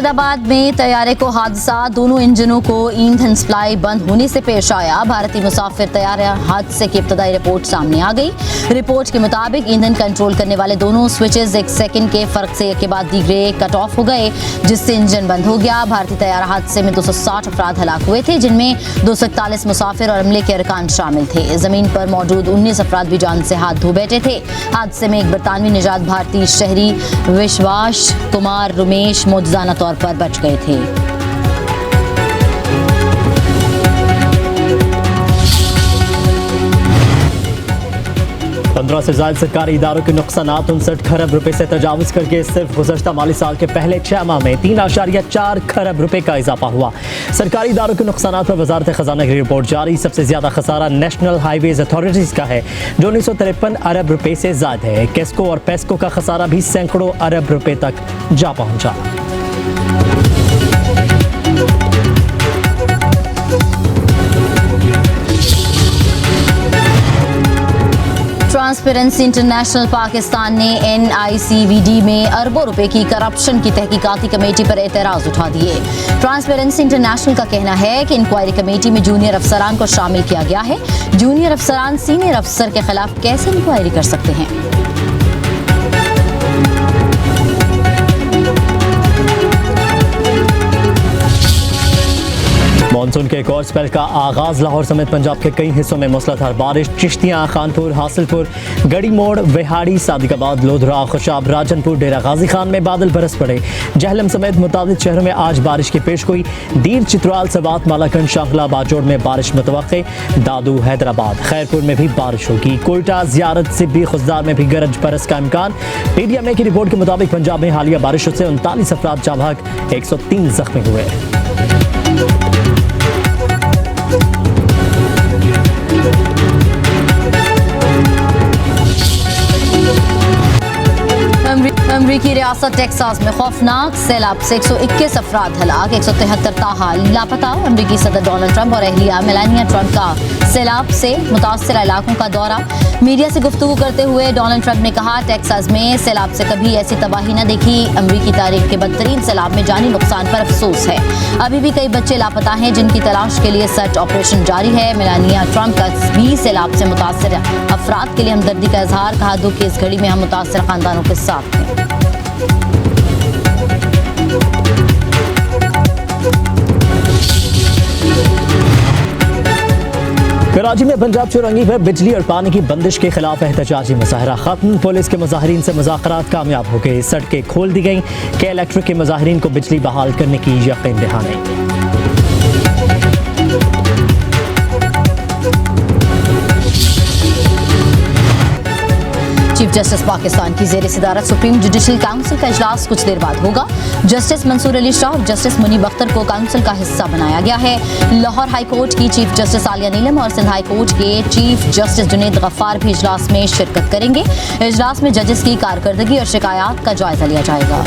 अहमदाबाद में तैयारे को हादसा, दोनों इंजनों को ईंधन सप्लाई बंद होने से पेश आया। भारतीय मुसाफिर तैयारे हादसे की इब्तदाई रिपोर्ट सामने आ गई। रिपोर्ट के मुताबिक ईंधन कंट्रोल करने वाले दोनों स्विचेस एक सेकंड के फर्क से एक के बाद दीगरे कट ऑफ हो गए, जिससे इंजन बंद हो गया। भारतीय तैयारा हादसे में 260 अफराद हलाक हुए थे, जिनमें 241 मुसाफिर और अमले के अरकान शामिल थे। जमीन पर मौजूद 19 अफराद भी जान से हाथ धो बैठे थे। हादसे में एक बरतानवी निजात भारतीय शहरी विश्वास कुमार रमेश मौजूदाना तौर पर बच गए थे। 15 से ज्यादा सरकारी इदारों के नुकसानात 59 खरब रुपए से तजावुज करके सिर्फ गुज़श्ता माली साल के पहले 6 माह में 3.4 खरब रुपए का इजाफा हुआ। सरकारी इदारों के नुकसानात पर वजारत खजाना की रिपोर्ट जारी। सबसे ज्यादा खसारा नेशनल हाईवेज अथॉरिटीज का है, जो 953 अरब रुपए से ज्यादा है। केस्को और पेस्को का खसारा भी सैकड़ों अरब रुपए तक जा पहुंचा। ट्रांसपेरेंसी इंटरनेशनल पाकिस्तान ने NICVD में अरबों रुपए की करप्शन की तहकीकाती कमेटी पर एतराज उठा दिए। ट्रांसपेरेंसी इंटरनेशनल का कहना है कि इंक्वायरी कमेटी में जूनियर अफसरान को शामिल किया गया है। जूनियर अफसरान सीनियर अफसर के खिलाफ कैसे इंक्वायरी कर सकते हैं? मानसून के एक और स्पेल का आगाज। लाहौर समेत पंजाब के कई हिस्सों में मूसलाधार बारिश। चिश्तियां, खानपुर, हासिलपुर, गड़ी मोड़, विहाड़ी, सादिकाबाद, लोधरा, खुशाब, राजनपुर, डेरा गाजी खान में बादल बरस पड़े। जहलम समेत मुताबिक शहरों में आज बारिश की पेशगोई। दीर, चित्राल, सवात, मालाकंड, शाखला, बाजोड़ में बारिश मुतवक्के। दादू, हैदराबाद, खैरपुर में भी बारिश होगी। कोयटा, जियारत, सिब्बी, खुजदार में भी गरज बरस का इम्कान। PDMA की रिपोर्ट के मुताबिक पंजाब में हालिया बारिशों से 39 अफराद जाँ बहक, 103 जख्मी हुए। अमरीकी रियासत टेक्सास में खौफनाक सैलाब से 121 अफराद हलाक, 173 ताहाल लापता। अमरीकी सदर डोनाल्ड ट्रंप और अहलिया मेलानिया ट्रंप का सैलाब से मुतासरा इलाकों का दौरा। मीडिया से गुफ्तगू करते हुए डोनाल्ड ट्रंप ने कहा, टेक्सास में सैलाब से कभी ऐसी तबाही न देखी। अमरीकी तारीख के बदतरीन सैलाब में जानी नुकसान पर अफसोस है। अभी भी कई बच्चे लापता हैं, जिनकी तलाश के लिए सर्च ऑपरेशन जारी है। मेलानिया ट्रंप का भी सैलाब से मुतासर अफराद के लिए हमदर्दी का इजहार। कहा, दुख की इस घड़ी में हम मुतासर खानदानों के साथ हैं। कराची में पंजाब चौरंगी पर बिजली और पानी की बंदिश के खिलाफ एहतजाजी मुजाहरा खत्म। पुलिस के मुजाहरीन से मुज़ाकरात कामयाब हो गए। सड़कें खोल दी गईं। के इलेक्ट्रिक के मुजाहरीन को बिजली बहाल करने की यकीन दहानी। चीफ जस्टिस पाकिस्तान की ज़ेर सदारत सुप्रीम जुडिशल काउंसिल का इजलास कुछ देर बाद होगा। जस्टिस मंसूर अली शाह और जस्टिस मुनीब अख्तर को काउंसिल का हिस्सा बनाया गया है। लाहौर हाई कोर्ट की चीफ जस्टिस आलिया नीलम और सिंध हाई कोर्ट के चीफ जस्टिस जुनेद गफ्फार भी इजलास में शिरकत करेंगे। इजलास में जजेस की कारकर्दगी और शिकायत का जायजा लिया जाएगा।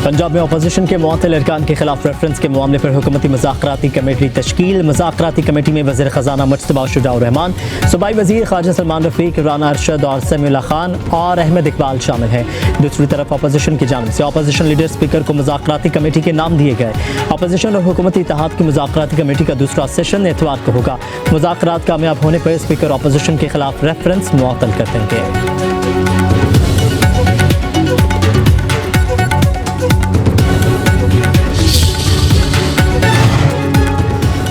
पंजाब में अपोजिशन के मुअत्तल अरकान के खिलाफ रेफरेंस के मामले पर हुकूमती मुज़ाकराती कमेटी तश्कील। मुज़ाकराती कमेटी में वज़ीर ख़जाना मुज्तबा शुजाउर रहमान, सूबाई वज़ीर ख्वाजा सलमान रफ़ीक, राना अरशद और समीउल्लाह खान और अहमद इकबाल शामिल हैं। दूसरी तरफ अपोजिशन की जानिब से अपोजिशन लीडर स्पीकर को मुज़ाकराती कमेटी के नाम दिए गए। अपोजिशन और हुकूमती इत्तेहाद की मुज़ाकराती कमेटी का दूसरा सेशन इतवार को होगा। मुज़ाकरात कामयाब होने पर स्पीकर अपोजिशन के खिलाफ रेफरेंस मुअत्तल कर देंगे।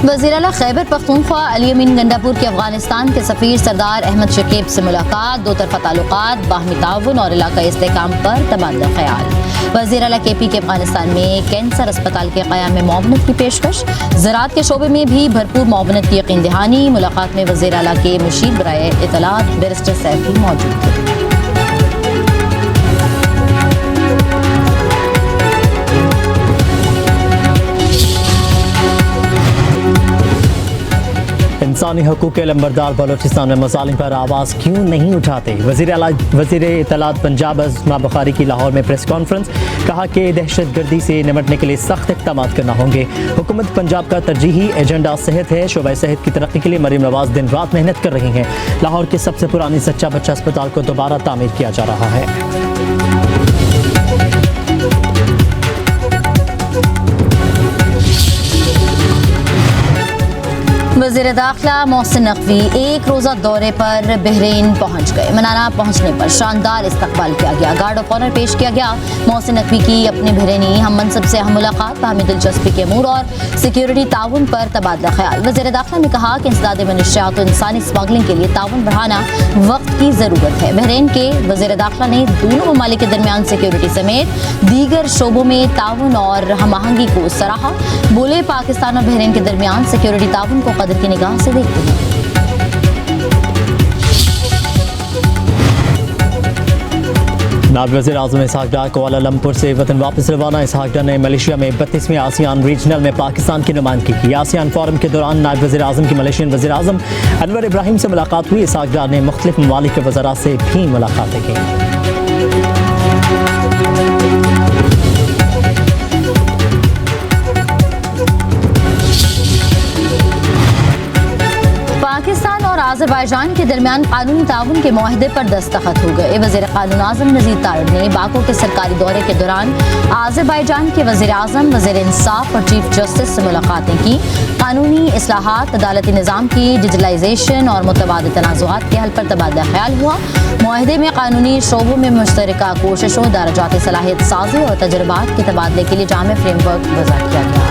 वज़ीर आला खैबर पख्तूनख्वा अली अमीन गंडापुर के अफगानिस्तान के सफ़ीर सरदार अहमद शकीब से मुलाकात। दो तरफ़ा ताल्लुकात, बाहमी ताउन और इलाक़ाई इस्तेहकाम पर तबादला ख्याल। वज़ीर आला KP के अफगानिस्तान में कैंसर अस्पताल के क़याम में मुआवनत की पेशकश। ज़राअत के शोबे में भी भरपूर मुआवनत की यकीन दहानी। मुलाकात में वज़ीर आला के मुशीर बराए इत्तलात बैरिस्टर सैफी मौजूद थे। इंसानी हकूक़ के लंबरदार बलोचिस्तान में मसालिम पर आवाज़ क्यों नहीं उठाते? वज़ीर इत्तलात पंजाब अज़मा बुखारी की लाहौर में प्रेस कॉन्फ्रेंस, कहा कि दहशतगर्दी से निपटने के लिए सख्त इक़दाम करना होंगे। हुकूमत पंजाब का तरजीही एजेंडा सेहत है। शोबा सेहत की तरक्की के लिए मरीम नवाज दिन रात मेहनत कर रही हैं। लाहौर के सबसे पुरानी सच्चा बच्चा अस्पताल को दोबारा तामीर किया जा रहा है। वज़ीर दाखिला मोहसिन नकवी एक रोज़ा दौरे पर बहरीन पहुंच गए। मनाना पहुंचने पर शानदार इस्तकबाल किया गया, गार्ड ऑफ ऑनर पेश किया गया। मोहसिन नकवी की अपने बहरीनी हम मनसब से हम मुलाकात, बाहमी दिलचस्पी के अमूर और सिक्योरिटी ताउन पर तबादला ख्याल। वज़ीर दाखिला ने कहा कि इंसदाद मनशियात और इंसानी स्मगलिंग के लिए ताउन बढ़ाना वक्त की ज़रूरत है। बहरीन के वज़ीर दाखिला ने दोनों ममालिक के दरमियान सिक्योरिटी समेत दीगर शोबों में ताउन और हम आहंगी को सराहा। बोले, पाकिस्तान और बहरीन के दरमियान सिक्योरिटी ताउन को कदर की निगाह से देखते हैं। नायब वज़ीर आज़म इसहाक डार कुआलालंपुर से वतन वापस रवाना। इसहाक डार ने मलेशिया में 32वें आसियान रीजनल में पाकिस्तान की नुमाइंदगी की। आसियान फोरम के दौरान नायब वज़ीर आज़म की मलेशियन वज़ीर आज़म अनवर इब्राहिम से मुलाकात हुई। इसहाक डार ने मुख्तलिफ ममालिक के वज़रा से भी मुलाकातें की। पाकिस्तान और आज़रबाईजान के दरमियान कानूनी ताउन के मुआहदे पर दस्तखत हो गए। वज़ीर क़ानून आज़म नज़ीर तारिड़ ने बाको के सरकारी दौरे के दौरान आज़रबाईजान के वज़ीर आज़म, वज़ीर इंसाफ और चीफ जस्टिस से मुलाकातें की। कानूनी इस्लाहात, अदालती निज़ाम की डिजिटलाइजेशन और मुतबादिल तनाज़ुआत के हल पर तबादला ख्याल हुआ। मुआहदे में कानूनी शोबों में मुश्तरका कोशिशों, दराजात सलाहियत साजी और तजुर्बात के तबादले के लिए जामे फ्रेमवर्क वज़ा किया गया।